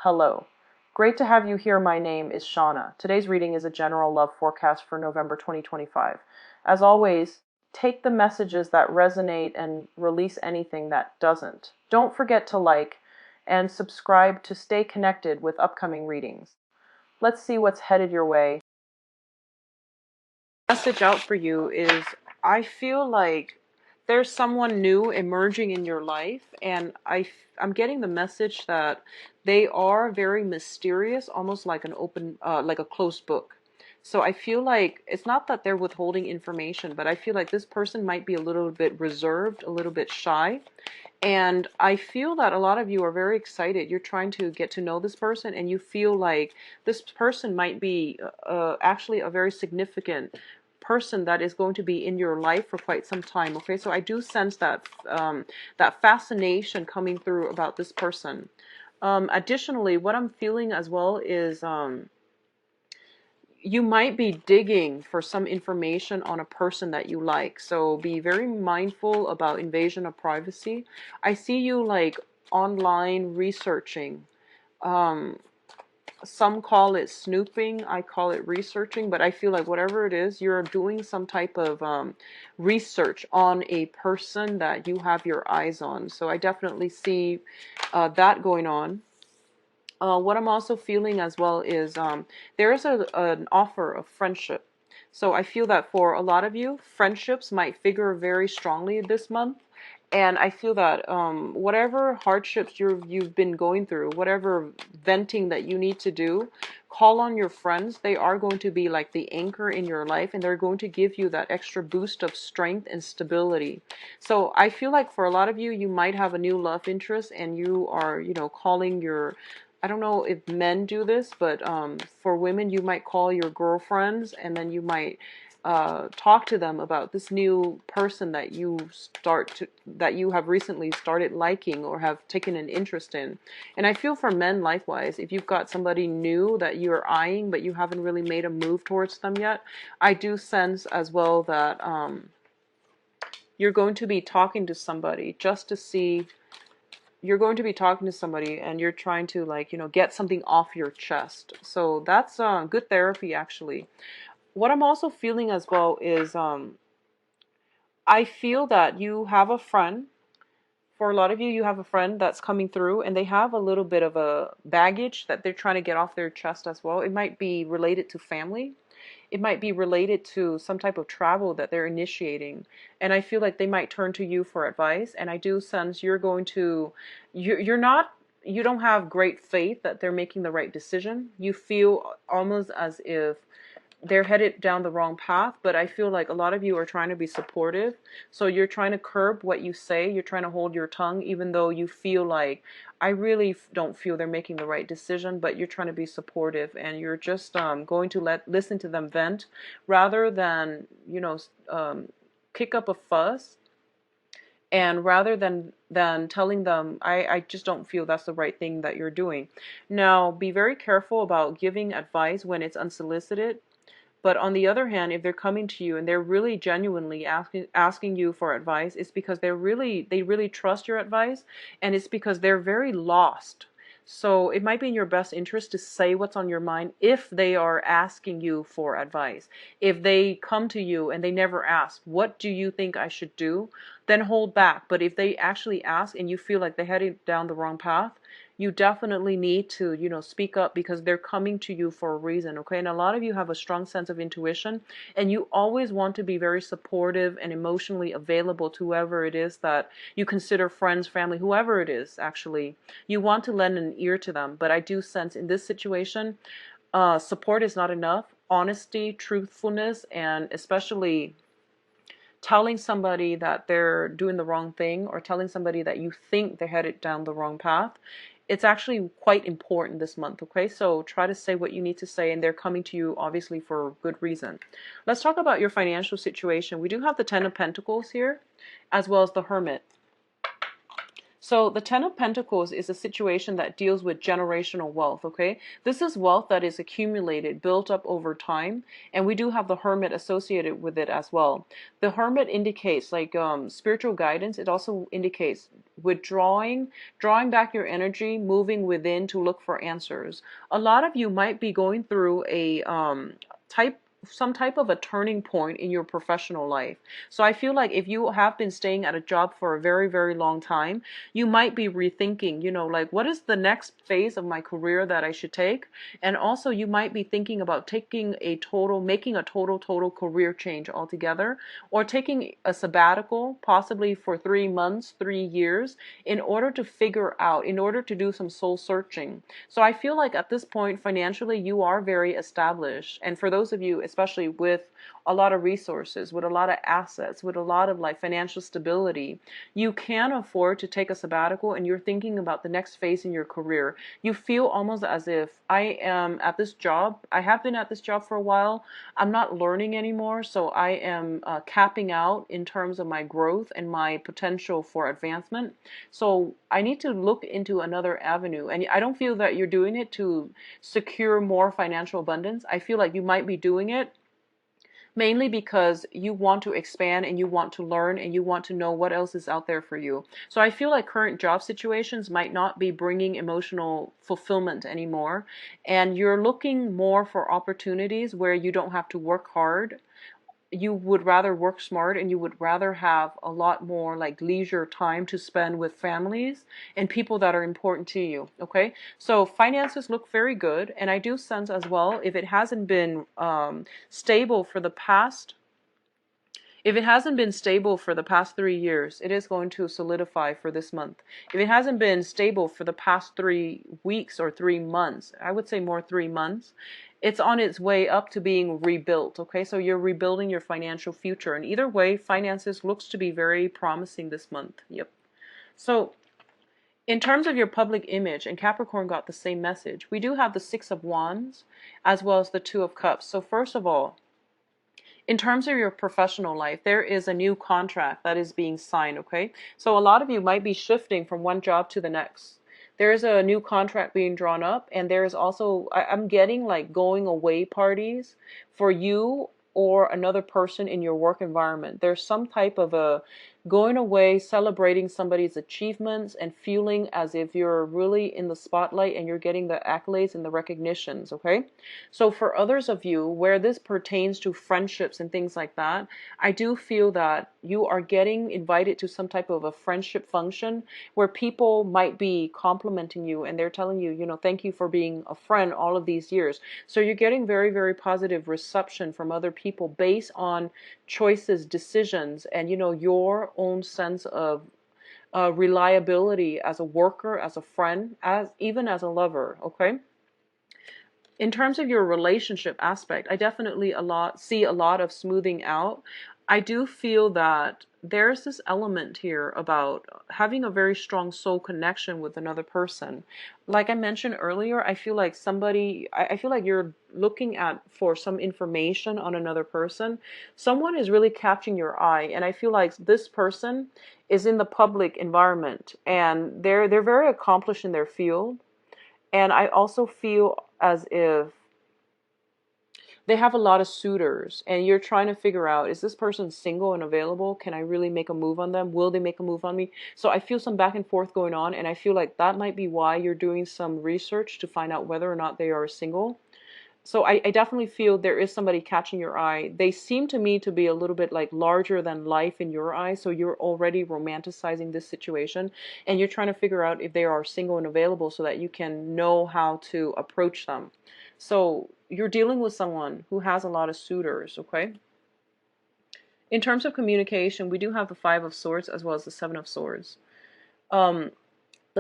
Hello. Great to have you here. My name is Shauna. Today's reading is a general love forecast for November 2025. As always, take the messages that resonate and release anything that doesn't. Don't forget to like and subscribe to stay connected with upcoming readings. Let's see what's headed your way. Message out for you is, I feel like there's someone new emerging in your life, and I'm getting the message that they are very mysterious, almost like an open like a closed book. So I feel like it's not that they're withholding information, but I feel like this person might be a little bit reserved, a little bit shy. And I feel that a lot of you are very excited. You're trying to get to know this person, and you feel like this person might be actually a very significant person that is going to be in your life for quite some time. Okay, so I do sense that that fascination coming through about this person. Additionally, what I'm feeling as well is you might be digging for some information on a person that you like. So be very mindful about invasion of privacy. I see you like online researching. Um, some call it snooping, I call it researching, but I feel like whatever it is, you're doing some type of research on a person that you have your eyes on. So I definitely see that going on. What I'm also feeling as well is there is an offer of friendship. So I feel that for a lot of you, friendships might figure very strongly this month. And I feel that whatever hardships you've been going through, whatever venting that you need to do, call on your friends. They are going to be like the anchor in your life, and they're going to give you that extra boost of strength and stability. So I feel like for a lot of you, you might have a new love interest, and you are, calling your, I don't know if men do this, but for women, you might call your girlfriends, and then you might talk to them about this new person that that you have recently started liking or have taken an interest in. And I feel for men likewise, if you've got somebody new that you're eyeing but you haven't really made a move towards them yet, I do sense as well that you're going to be talking to somebody just to see. You're going to be talking to somebody and you're trying to, like, get something off your chest. So that's good therapy, actually. What I'm also feeling as well is I feel that you have a friend. For a lot of you, you have a friend that's coming through, and they have a little bit of a baggage that they're trying to get off their chest as well. It might be related to family. It might be related to some type of travel that they're initiating. And I feel like they might turn to you for advice. And I do sense you're going to, you're not, you don't have great faith that they're making the right decision. You feel almost as if they're headed down the wrong path, but I feel like a lot of you are trying to be supportive. So you're trying to curb what you say. You're trying to hold your tongue, even though you feel like, I really don't feel they're making the right decision, but you're trying to be supportive, and you're just going to listen to them vent rather than, kick up a fuss. And rather than telling them, I just don't feel that's the right thing that you're doing. Now, be very careful about giving advice when it's unsolicited. But on the other hand, if they're coming to you and they're really genuinely asking you for advice, it's because they really trust your advice, and it's because they're very lost. So it might be in your best interest to say what's on your mind if they are asking you for advice. If they come to you and they never ask, what do you think I should do? Then hold back. But if they actually ask and you feel like they're heading down the wrong path, you definitely need to, speak up, because they're coming to you for a reason, okay? And a lot of you have a strong sense of intuition, and you always want to be very supportive and emotionally available to whoever it is that you consider friends, family, whoever it is, actually. You want to lend an ear to them, but I do sense in this situation, support is not enough. Honesty, truthfulness, and especially telling somebody that they're doing the wrong thing, or telling somebody that you think they're headed down the wrong path, it's actually quite important this month, okay? So try to say what you need to say, and they're coming to you obviously for good reason. Let's talk about your financial situation. We do have the Ten of Pentacles here, as well as the Hermit. So the Ten of Pentacles is a situation that deals with generational wealth, okay? This is wealth that is accumulated, built up over time, and we do have the Hermit associated with it as well. The Hermit indicates like spiritual guidance. It also indicates withdrawing, drawing back your energy, moving within to look for answers. A lot of you might be going through a type some type of a turning point in your professional life. So I feel like if you have been staying at a job for a very, very long time, you might be rethinking, like what is the next phase of my career that I should take? And also you might be thinking about making a total career change altogether, or taking a sabbatical, possibly for 3 months, 3 years, in order to do some soul searching. So I feel like at this point, financially, you are very established. And for those of you, especially with a lot of resources, with a lot of assets, with a lot of like financial stability, you can afford to take a sabbatical, and you're thinking about the next phase in your career. You feel almost as if I have been at this job for a while. I'm not learning anymore, so I am capping out in terms of my growth and my potential for advancement. So I need to look into another avenue. And I don't feel that you're doing it to secure more financial abundance. I feel like you might be doing it mainly because you want to expand and you want to learn and you want to know what else is out there for you. So I feel like current job situations might not be bringing emotional fulfillment anymore, and you're looking more for opportunities where you don't have to work hard. You would rather work smart, and you would rather have a lot more like leisure time to spend with families and people that are important to you. Okay, so finances look very good, and I do sense as well, if it hasn't been stable for the past if it hasn't been stable for the past 3 years, it is going to solidify for this month. If it hasn't been stable for the past 3 weeks or 3 months, I would say more 3 months, it's on its way up to being rebuilt. Okay, so you're rebuilding your financial future. And either way, finances looks to be very promising this month. Yep. So in terms of your public image, and Capricorn got the same message, we do have the Six of Wands as well as the Two of Cups. So first of all, in terms of your professional life, there is a new contract that is being signed, okay? So a lot of you might be shifting from one job to the next. There is a new contract being drawn up, and there is also, I'm getting like going away parties for you or another person in your work environment. There's some type of a going away, celebrating somebody's achievements and feeling as if you're really in the spotlight and you're getting the accolades and the recognitions, okay? So for others of you, where this pertains to friendships and things like that, I do feel that you are getting invited to some type of a friendship function where people might be complimenting you, and they're telling you, thank you for being a friend all of these years. So you're getting very, very positive reception from other people based on choices, decisions, and your own sense of reliability as a worker, as a friend, even as a lover. Okay. In terms of your relationship aspect, I definitely see a lot of smoothing out. I do feel that there's this element here about having a very strong soul connection with another person. Like I mentioned earlier, I feel like I feel like you're looking for some information on another person. Someone is really catching your eye, and I feel like this person is in the public environment, and they're very accomplished in their field. And I also feel as if they have a lot of suitors, and you're trying to figure out, is this person single and available? Can I really make a move on them? Will they make a move on me? So I feel some back and forth going on, and I feel like that might be why you're doing some research to find out whether or not they are single. So I definitely feel there is somebody catching your eye. They seem to me to be a little bit like larger than life in your eyes. So you're already romanticizing this situation, and you're trying to figure out if they are single and available so that you can know how to approach them. So you're dealing with someone who has a lot of suitors, okay? In terms of communication, we do have the Five of Swords as well as the Seven of Swords. The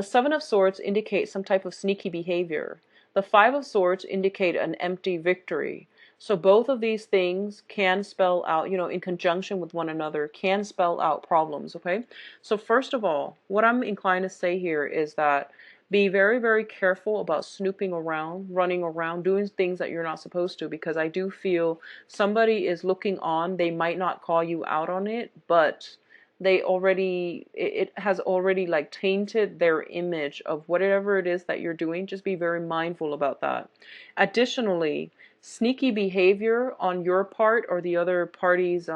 Seven of Swords indicates some type of sneaky behavior. The Five of Swords indicate an empty victory. So both of these things can spell out, in conjunction with one another, can spell out problems, okay? So first of all, what I'm inclined to say here is that be very, very careful about snooping around, running around, doing things that you're not supposed to, because I do feel somebody is looking on. They might not call you out on it, but they already, it has already like tainted their image of whatever it is that you're doing. Just be very mindful about that. Additionally, sneaky behavior on your part or the other party's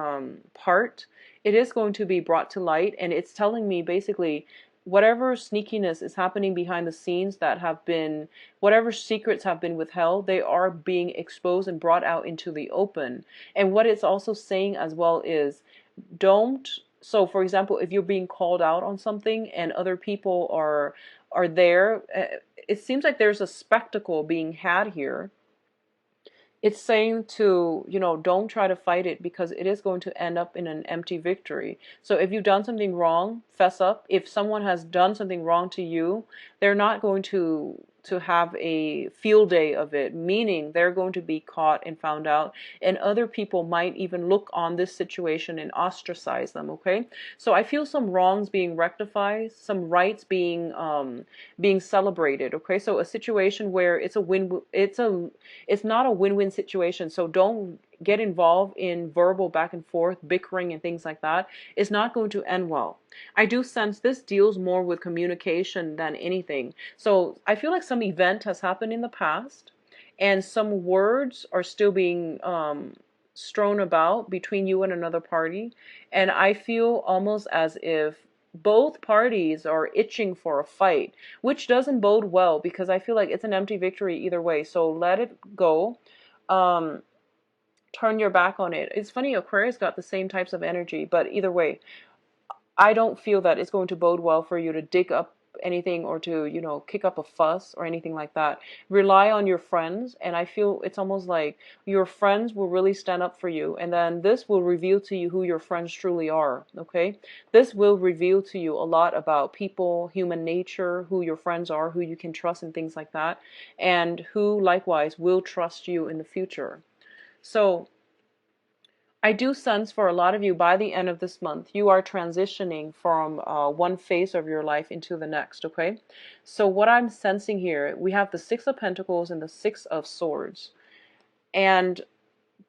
part, it is going to be brought to light, and it's telling me basically whatever sneakiness is happening behind the scenes that have been, whatever secrets have been withheld, they are being exposed and brought out into the open. And what it's also saying as well is, don't, so for example, if you're being called out on something and other people are there, it seems like there's a spectacle being had here. It's saying to, don't try to fight it, because it is going to end up in an empty victory. So if you've done something wrong, fess up. If someone has done something wrong to you, they're not going to have a field day of it, meaning they're going to be caught and found out, and other people might even look on this situation and ostracize them. Okay, so I feel some wrongs being rectified, some rights being celebrated. Okay, so a situation where it's a win, it's not a win-win situation. So don't get involved in verbal back and forth, bickering and things like that. It's not going to end well. I do sense this deals more with communication than anything. So I feel like some event has happened in the past, and some words are still being strewn about between you and another party. And I feel almost as if both parties are itching for a fight, which doesn't bode well, because I feel like it's an empty victory either way. So let it go. Turn your back on it. It's funny, Aquarius got the same types of energy, but either way, I don't feel that it's going to bode well for you to dig up anything or to, kick up a fuss or anything like that. Rely on your friends, and I feel it's almost like your friends will really stand up for you, and then this will reveal to you who your friends truly are, okay? This will reveal to you a lot about people, human nature, who your friends are, who you can trust and things like that, and who likewise will trust you in the future. So I do sense for a lot of you, by the end of this month, you are transitioning from one phase of your life into the next, okay? So what I'm sensing here, we have the Six of Pentacles and the Six of Swords. And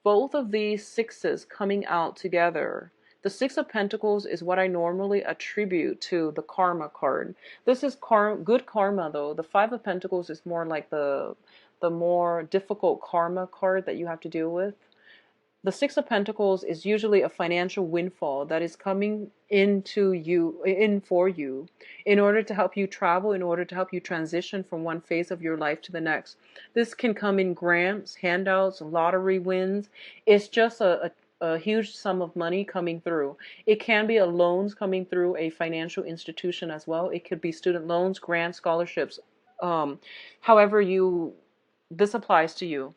both of these sixes coming out together. The Six of Pentacles is what I normally attribute to the Karma card. This is good karma, though. The Five of Pentacles is more like the more difficult karma card that you have to deal with. The Six of Pentacles is usually a financial windfall that is coming into you, in for you, in order to help you travel, in order to help you transition from one phase of your life to the next. This can come in grants, handouts, lottery wins. It's just a huge sum of money coming through. It can be a loans coming through a financial institution as well. It could be student loans, grants, scholarships. However this applies to you.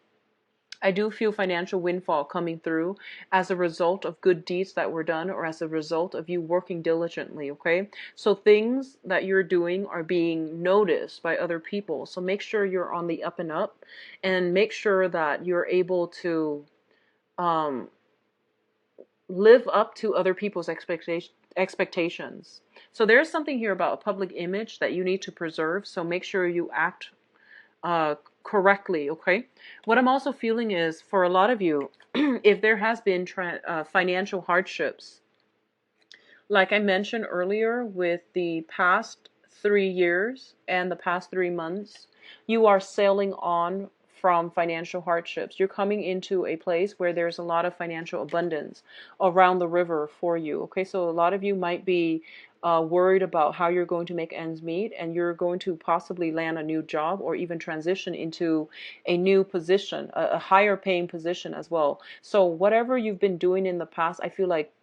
I do feel financial windfall coming through as a result of good deeds that were done, or as a result of you working diligently, okay? So things that you're doing are being noticed by other people. So make sure you're on the up and up, and make sure that you're able to live up to other people's expectations. So there's something here about a public image that you need to preserve. So make sure you act correctly, okay? What I'm also feeling is, for a lot of you, if there has been financial hardships, like I mentioned earlier, with the past 3 years and the past 3 months, you are sailing on from financial hardships. You're coming into a place where there's a lot of financial abundance around the river for you, okay? So a lot of you might be worried about how you're going to make ends meet, and you're going to possibly land a new job, or even transition into a new position, a higher paying position as well. So whatever you've been doing in the past, I feel like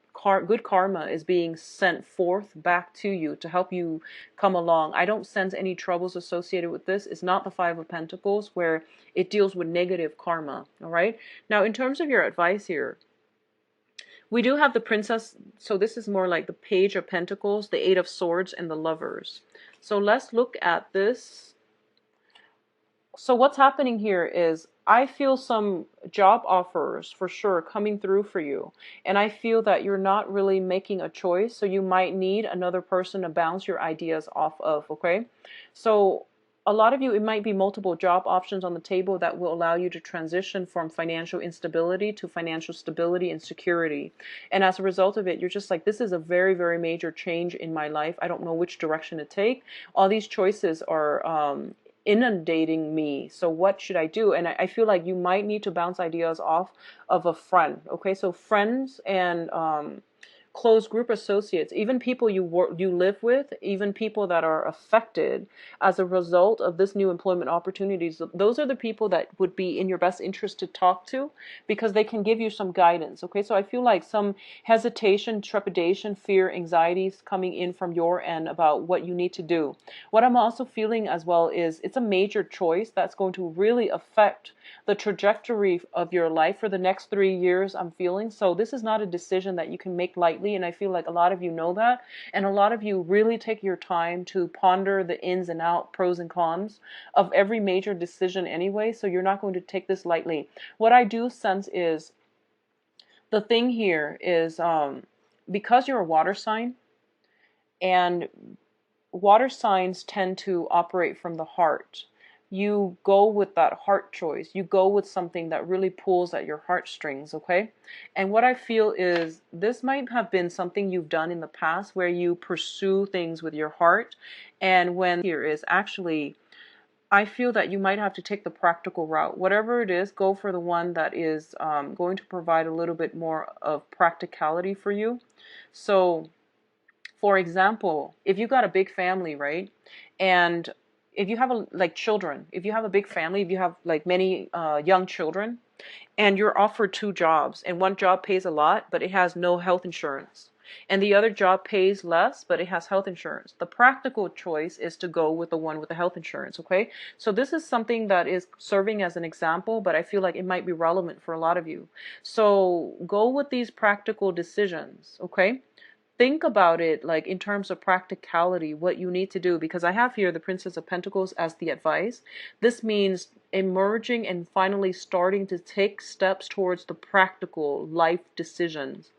good karma is being sent forth back to you to help you come along. I don't sense any troubles associated with this. It's not the Five of Pentacles, where it deals with negative karma. All right. Now, in terms of your advice here, we do have the Princess. So this is more like the Page of Pentacles, the Eight of Swords, and the Lovers. So let's look at this. So what's happening here is, I feel some job offers for sure coming through for you. And I feel that you're not really making a choice. So you might need another person to bounce your ideas off of, okay? So a lot of you, it might be multiple job options on the table that will allow you to transition from financial instability to financial stability and security. And as a result of it, you're just like, this is a very, very major change in my life. I don't know which direction to take. All these choices are inundating me. So what should I do? And I feel like you might need to bounce ideas off of a friend. Okay, so friends and close group associates, even people you live with, even people that are affected as a result of this new employment opportunities, those are the people that would be in your best interest to talk to, because they can give you some guidance. Okay, so I feel like some hesitation, trepidation, fear, anxieties coming in from your end about what you need to do. What I'm also feeling as well is it's a major choice that's going to really affect the trajectory of your life for the next 3 years, I'm feeling. So this is not a decision that you can make lightly, and I feel like a lot of you know that, and a lot of you really take your time to ponder the ins and outs, pros and cons of every major decision anyway, so you're not going to take this lightly. What I do sense is, the thing here is, because you're a water sign, and water signs tend to operate from the heart. You go with that heart choice. You go with something that really pulls at your heartstrings, okay? And what I feel is this might have been something you've done in the past where you pursue things with your heart. And when here is actually, I feel that you might have to take the practical route. Whatever it is, go for the one that is going to provide a little bit more of practicality for you. So, for example, if you got a big family, right? And if you have like children, if you have a big family, if you have like many young children, and you're offered 2 jobs, and one job pays a lot, but it has no health insurance, and the other job pays less, but it has health insurance. The practical choice is to go with the one with the health insurance, okay? So this is something that is serving as an example, but I feel like it might be relevant for a lot of you. So go with these practical decisions, okay? Think about it like in terms of practicality, what you need to do, because I have here the Princess of Pentacles as the advice. This means emerging and finally starting to take steps towards the practical life decisions.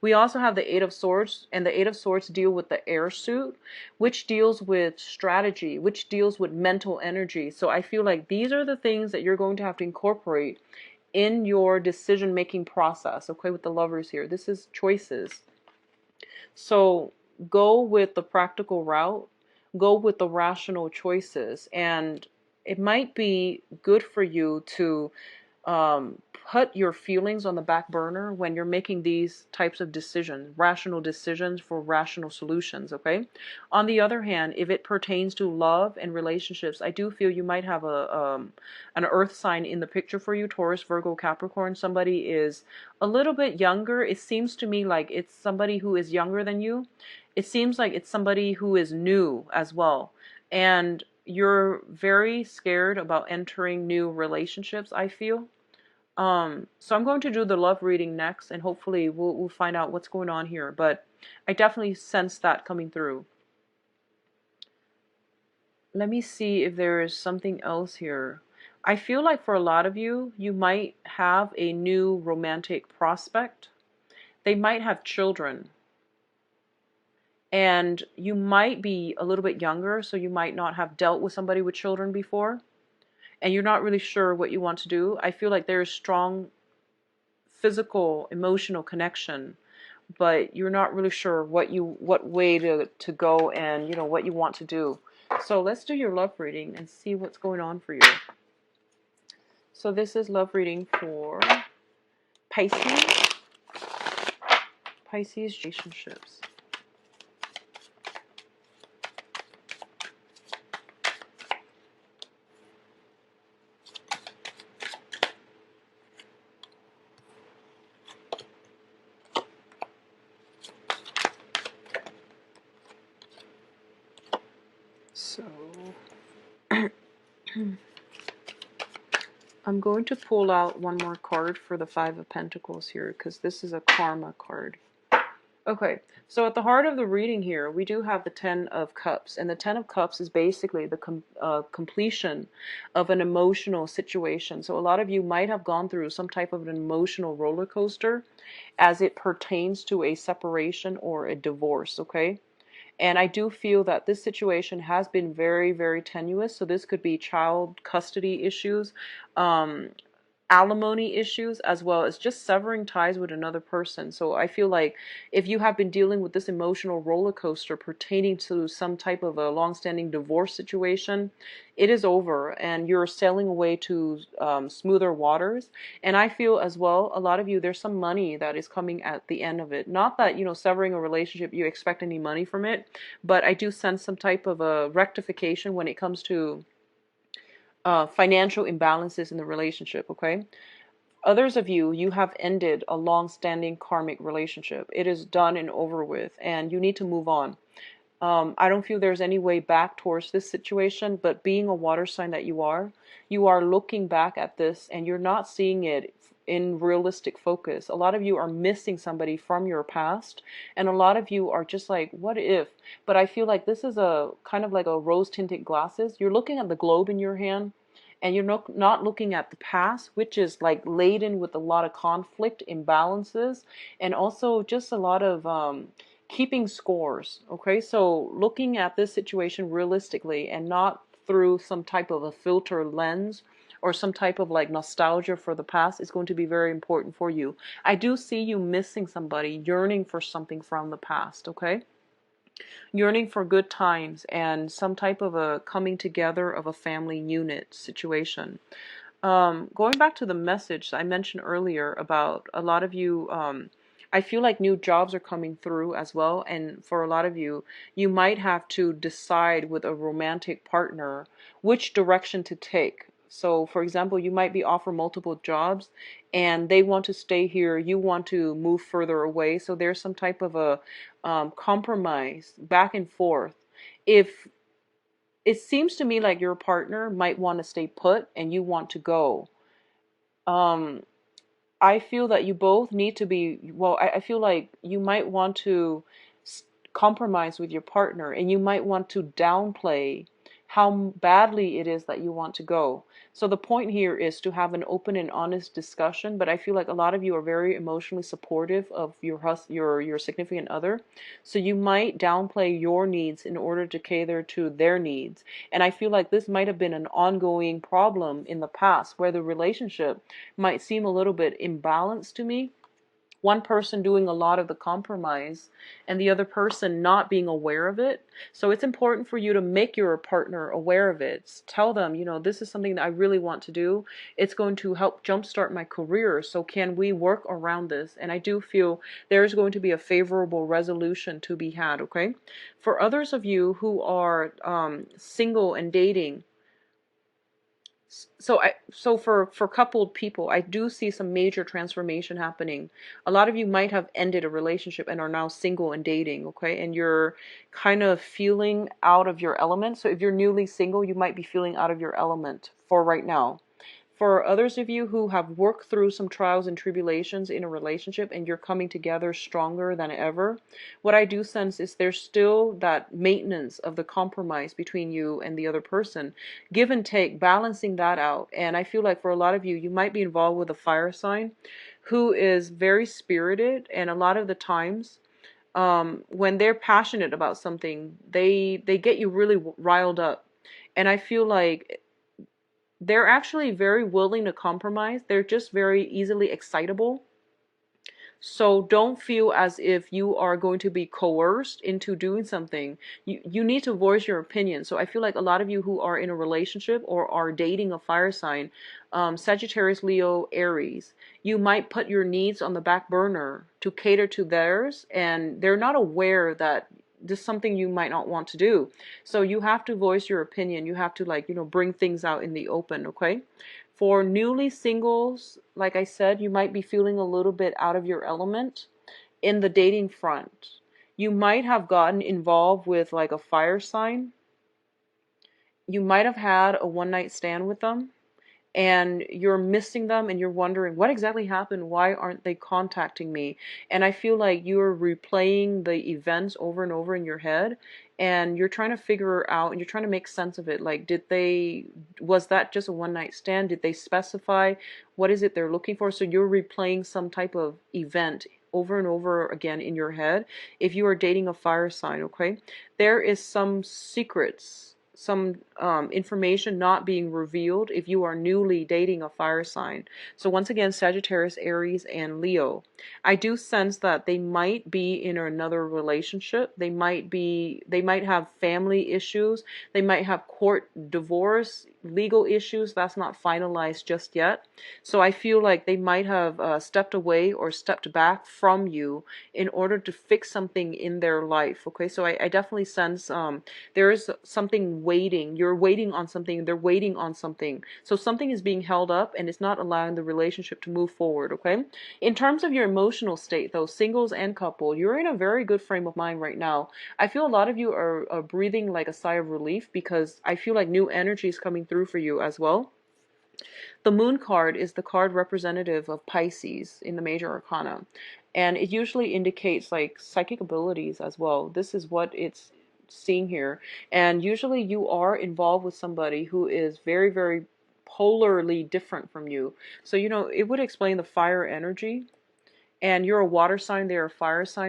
We also have the Eight of Swords, and the Eight of Swords deal with the air suit, which deals with strategy, which deals with mental energy. So I feel like these are the things that you're going to have to incorporate in your decision-making process, okay, with the Lovers here. This is choices. So go with the practical route, go with the rational choices, and it might be good for you to put your feelings on the back burner when you're making these types of decisions, rational decisions for rational solutions, okay? On the other hand, if it pertains to love and relationships, I do feel you might have an earth sign in the picture for you, Taurus, Virgo, Capricorn. Somebody is a little bit younger. It seems to me like it's somebody who is younger than you. It seems like it's somebody who is new as well. And you're very scared about entering new relationships, I feel. So I'm going to do the love reading next, and hopefully we'll find out what's going on here. But I definitely sense that coming through. Let me see if there is something else here. I feel like for a lot of you, you might have a new romantic prospect. They might have children. And you might be a little bit younger, so you might not have dealt with somebody with children before. And you're not really sure what you want to do. I feel like there is strong physical, emotional connection, but you're not really sure what way to go, and what you want to do. So let's do your love reading and see what's going on for you. So this is love reading for Pisces. Pisces relationships. So I'm going to pull out one more card for the Five of Pentacles here, because this is a karma card. Okay, so at the heart of the reading here, we do have the Ten of Cups. And the Ten of Cups is basically the completion of an emotional situation. So a lot of you might have gone through some type of an emotional roller coaster as it pertains to a separation or a divorce, okay? And I do feel that this situation has been very, very tenuous. So this could be child custody issues, um, alimony issues, as well as just severing ties with another person. So I feel like if you have been dealing with this emotional roller coaster pertaining to some type of a long-standing divorce situation, it is over and you're sailing away to smoother waters. And I feel as well, a lot of you, there's some money that is coming at the end of it. Not that, severing a relationship, you expect any money from it, but I do sense some type of a rectification when it comes to financial imbalances in the relationship, okay? Others of you, you have ended a long-standing karmic relationship. It is done and over with, and you need to move on. I don't feel there's any way back towards this situation, but being a water sign that you are looking back at this and you're not seeing it in realistic focus. A lot of you are missing somebody from your past, and a lot of you are just like, what if? But I feel like this is a kind of like a rose-tinted glasses. You're looking at the globe in your hand, and you're not looking at the past, which is like laden with a lot of conflict, imbalances, and also just a lot of keeping scores. Okay, so looking at this situation realistically and not through some type of a filter lens or some type of like nostalgia for the past is going to be very important for you. I do see you missing somebody, yearning for something from the past, okay? Yearning for good times and some type of a coming together of a family unit situation. Going back to the message I mentioned earlier about a lot of you, I feel like new jobs are coming through as well. And for a lot of you, you might have to decide with a romantic partner which direction to take. So, for example, you might be offered multiple jobs and they want to stay here. You want to move further away. So there's some type of a compromise back and forth. If it seems to me like your partner might want to stay put and you want to go. Um, I feel that you both need to be, well, I feel like you might want to compromise with your partner and you might want to downplay how badly it is that you want to go. So the point here is to have an open and honest discussion, but I feel like a lot of you are very emotionally supportive of your significant other. So you might downplay your needs in order to cater to their needs. And I feel like this might have been an ongoing problem in the past where the relationship might seem a little bit imbalanced to me, one person doing a lot of the compromise and the other person not being aware of it. So it's important for you to make your partner aware of it. Tell them, this is something that I really want to do. It's going to help jumpstart my career. So can we work around this? And I do feel there's going to be a favorable resolution to be had, okay? For others of you who are single and dating, so for coupled people, I do see some major transformation happening. A lot of you might have ended a relationship and are now single and dating, okay? And you're kind of feeling out of your element. So if you're newly single, you might be feeling out of your element for right now. For others of you who have worked through some trials and tribulations in a relationship and you're coming together stronger than ever, what I do sense is there's still that maintenance of the compromise between you and the other person. Give and take, balancing that out. And I feel like for a lot of you, you might be involved with a fire sign who is very spirited, and a lot of the times when they're passionate about something, they get you really riled up. And I feel like they're actually very willing to compromise. They're just very easily excitable. So don't feel as if you are going to be coerced into doing something. You need to voice your opinion. So I feel like a lot of you who are in a relationship or are dating a fire sign, Sagittarius, Leo, Aries, you might put your needs on the back burner to cater to theirs, and they're not aware that this is something you might not want to do. So you have to voice your opinion. You have to bring things out in the open, okay? For newly singles, like I said, you might be feeling a little bit out of your element in the dating front. You might have gotten involved with like a fire sign. You might have had a one night stand with them, and you're missing them and you're wondering what exactly happened, why aren't they contacting me? And I feel like you're replaying the events over and over in your head, and you're trying to figure out and you're trying to make sense of it. Like, was that just a one night stand? Did they specify what is it they're looking for? So you're replaying some type of event over and over again in your head if you are dating a fire sign, okay? There is some secrets, some information not being revealed if you are newly dating a fire sign. So once again, Sagittarius, Aries, and Leo. I do sense that they might be in another relationship. They might have family issues. They might have court divorce, legal issues. That's not finalized just yet. So I feel like they might have stepped away or stepped back from you in order to fix something in their life. Okay, so I definitely sense there is something waiting. You're waiting on something. They're waiting on something. So something is being held up and it's not allowing the relationship to move forward, okay? In terms of your emotional state, though, singles and couple, you're in a very good frame of mind right now. I feel a lot of you are breathing like a sigh of relief because I feel like new energy is coming through for you as well. The moon card is the card representative of Pisces in the major arcana. And it usually indicates like psychic abilities as well. This is what it's seeing here. And usually you are involved with somebody who is very, very polarly different from you. So, it would explain the fire energy. And you're a water sign, they're a fire sign.